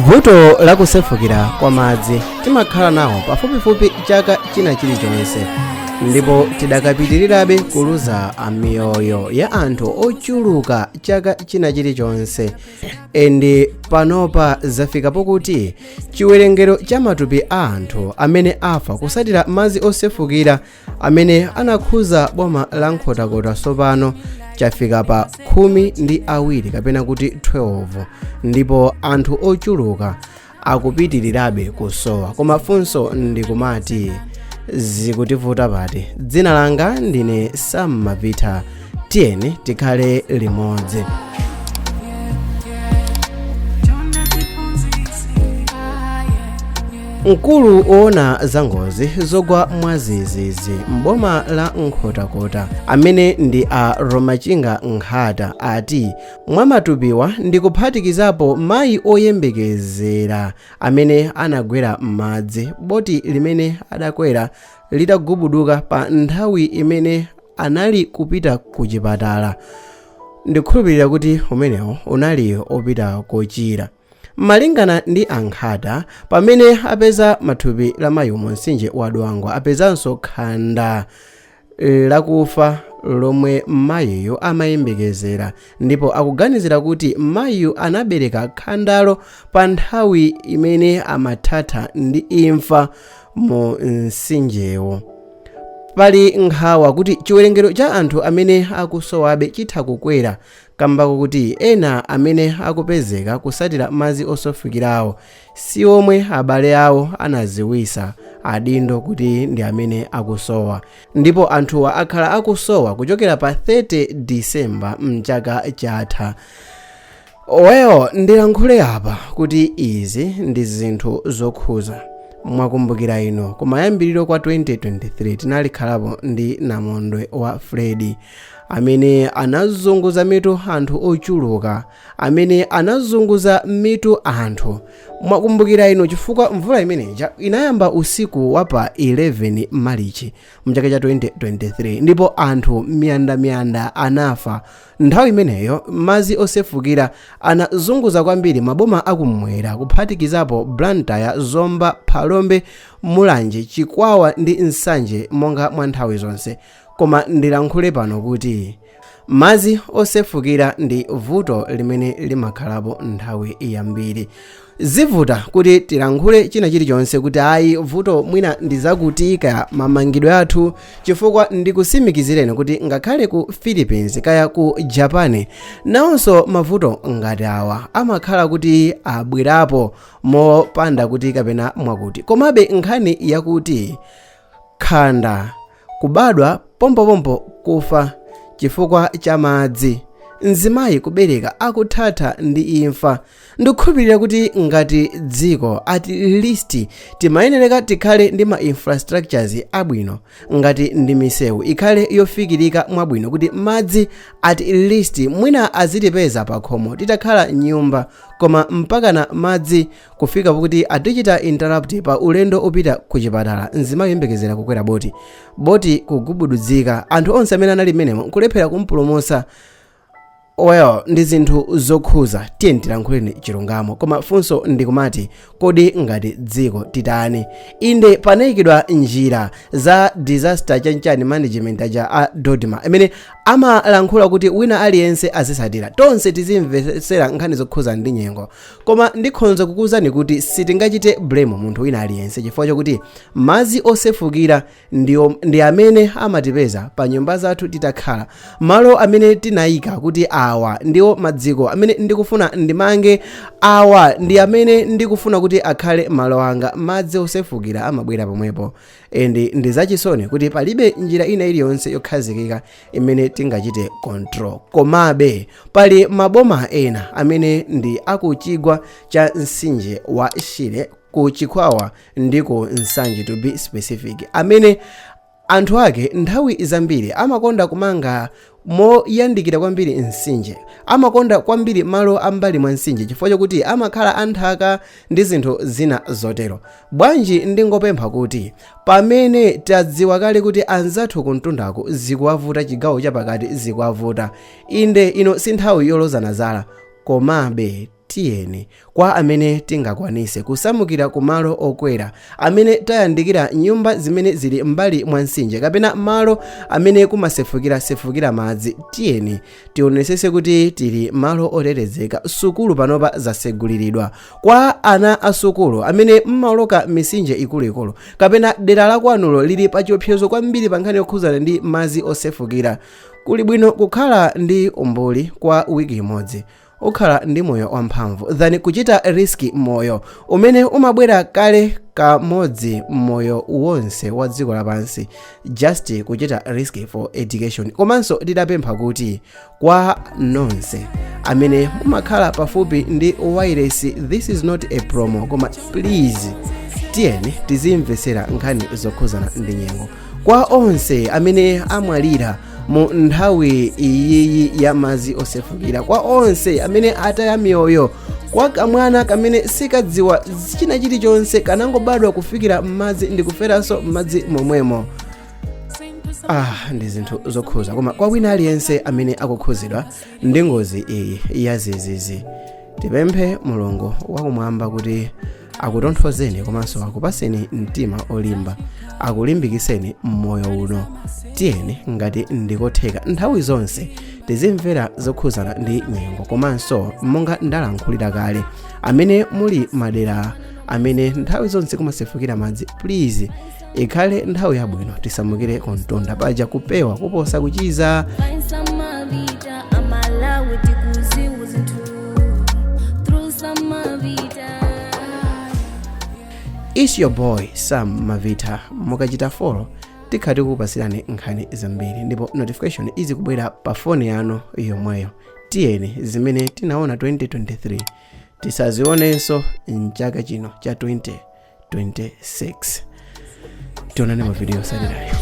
Vuto la kusefukira kwa madzi timakhala nawo pafupifupi chaka china chilichonse, ndipo tidakapitirirabe kuluza miyoyo ya anthu ochuluka chaka china chilichonse. Ende panopa zafikapo kuti chiwerengero cha matupi a anthu amene afa kusatira madzi osefukira amene anakhuza boma la Nkhotakota tsopano chafika pa 12 kapena kuti 12, ndipo anthu ochuluka akupitirirabe kusowa. Koma funso ndikumati zikutivuta pati. Dzina langa ndine Sam Mavita, tiyeni tikhale limodzi. Mkulu oona za ngozi zogwa mwazizizi mboma la Nkhotakota amene ndi a Romachinga Nkhata ati mwa matupiwa ndikuphatikizapo mayi oyembekezera amene anagwera m'madzi, boti limene adakwera litagubuduka pa nthawi imene anali kupita ku chipatala. Ndikhulupirira kuti umenewo unali opita kochira. Malingana ndi Ankhata, pamene apeza matupi la mayi mtsinje wa Dwangwa apezanso khanda lakufa lomwe mayiyo amayembekezera, ndipo akuganizira kuti mayiyo anabereka khandalo pa nthawi imene amathatha ndi imfa mu mtsinjewo. Pali nkhawa kuti chiwerengero cha anthu amene akusowabe chitha kukwera kamba kuti ena amene akupezeka kusatira madzi osefukirawo si omwe abale awo anaziwisa adindo kuti ndi amene akusowa, ndipo anthuwa akhala akusowa kuchokera pa 30 Disemba mchaka chatha. Ndilankhule apa kuti izi ndi zinthu zokhuza. Mwakumbukira ino kumayambiriro kwa 2023 tinalikhalapo ndi namondwe wa Fred amene anazunguza mitu anthu ochuluka, amene anazunguza mitu anthu. Mwakumbukira ino chifukwa mvula imeneja inayamba usiku wa pa 11 Marichi mchaka cha 2023, ndipo anthu miyandamiyanda anafa. Nthawi imeneyo madzi osefukira anazunguza kwambiri maboma akumwera kuphatikizapo Blantyre, Zomba, Phalombe, Mulanje, Chikwawa ndi Nsanje monga mwa nthawi zonse. Koma ndilankhule pano kuti madzi osefukira ndi vuto limene limakhalapo nthawi yambiri. Zivuta kuti tilankhule china chilichonse kuti ayi vuto mwina ndizakutika mamangidwe athu, chifukwa ndikusimikizireni kuti ngakhale ku Philippines kaya ku Japan nawonso mavuto ngati awa amakhala kuti abwerapo mopanda kuti kapena mwakuti. Komabe nkhani yakuti khanda kubadwa pompopompo kufa chifukwa cha madzi, mzimayi kubereka akuthatha ndi imfa. Ndikukhulupirira kuti ngati dziko at least timayenereka tikhale ndi ma infrastructures abwino, ngati ndi misewu ikhale yofikirika mwabwino kuti madzi at least mwina azitipeza pa khomo titakhala nyumba. Koma mpaka na madzi kufika kuti atichita interrupt pa ulendo opita ku chipatala, mzimayi yembekezera kukwera boti kugubududzika, anthu onse amene anali menemo nkulephera kumpulumutsa. Ndi zinthu zokhuza. Tiyeni tilankhuleni chilungamo. Koma funso ndikumati kodi ngati dziko titani? Inde panayikidwa njira za disaster chanchani management ja a Dodma amene amalankhula kuti wina aliyense azisatira, tonse tizimvetsera nkhani zokhuza ndi nyengo. Koma ndikhonza kukuwuzani kuti sitingachite blame munthu wina aliyense, chifukwa chokuti madzi osefukira ndi amene amatipeza pa nyumba zathu titakhala, malo amene tinayika kuti awa ndiwo madziko amene ndikufuna ndimange, awa ndi amene ndikufuna kuti akhale malo anga. Madzi osefukira amabwera pomwepo, ende ndi zachisoni kuti palibe njira ina iliyonse yokhazikika imene tingachite control. Komabe pali maboma ena amene ndi akuchigwa cha mtsinje wa Shire ku Chikwawa ndi ku Nsanje to be specific, amene anthu ake nthawi zambiri amakonda kumanga moyandikira kwambiri mtsinje, amakonda kwambiri malo ambali mwa mtsinje chifukwa chokuti amakhala anthaka ndi zinthu zina zotero. Bwanji ndingopempha kuti pamene tadziwa kale kuti anzathu kuntundako zikuwavuta, chigawo chapakati zikuwavuta, inde ino si nthawi yolozana zala, komabe tiyeni kwa amene tingakwanise kusamukira kumalo okwera, amene tayandikira nyumba zimene zili mbali mwa mtsinje kapena malo amene kumasefukira madzi. Tiyeni tionesese kuti tili malo otetezeka. Sukulu panopa zaseguliridwa kwa ana a sukulu amene mmawoloka misinje ikuluikulu kapena dera la kwanulo lili pa chiopsezo kwambiri pa nkhani yokhuzana ndi madzi osefukira. Kuli bwino kukhala ndi umbuli kwa wiki imodzi, ukhala ndi moyo wamphamvu than kuchita riski moyo umene umabwera kale kamodzi moyo wonse wa dziko lapansi, just kuchita risk for education. Komanso tidapempha kuti kwa nonse amene mumakhala pafupi ndi wireless, this is not a promo, koma please tiyeni tizimvesera nkhani zokhuzana ndi nyengo. Kwa onse amene amwalira mu nthawi iyi ya madzi osefukira, kwa onse amene ataya miyoyo, kwa kamwana kamene sikadziwa china chilichonse kanangobadwa kufikira m'madzi ndi kuferanso m'madzi momwemo. Ndi zinthu zokhuza. Koma kwa wina aliyense amene akukhuzidwa ndi ngozi iyi ya zizizi, tipemphe Mulungu wakumwamba kuti akutonthozeni komanso akupaseni mtima olimba, akulimbikiseni mmoyo uno. Tiyeni ngati ndikotheka nthawi zonse tizimvera zokhuzana ndi nyengo, komanso monga ndalankhulira kale, amene muli madera amene nthawi zonse kumasefukira madzi, please ikhale nthawi yabwino tisamukire kontonda paja kupewa kuposa kuchiza. It's your boy Sam Mavita. Mukachita follow tikhati kupasirani nkhani zambiri ndipo notification izi kubwera pa phone yanu yomweyo. Tiyeni zimene tinaona 2023 tisazionenso mchaka chino cha 2026. Tionane mu video salirayo.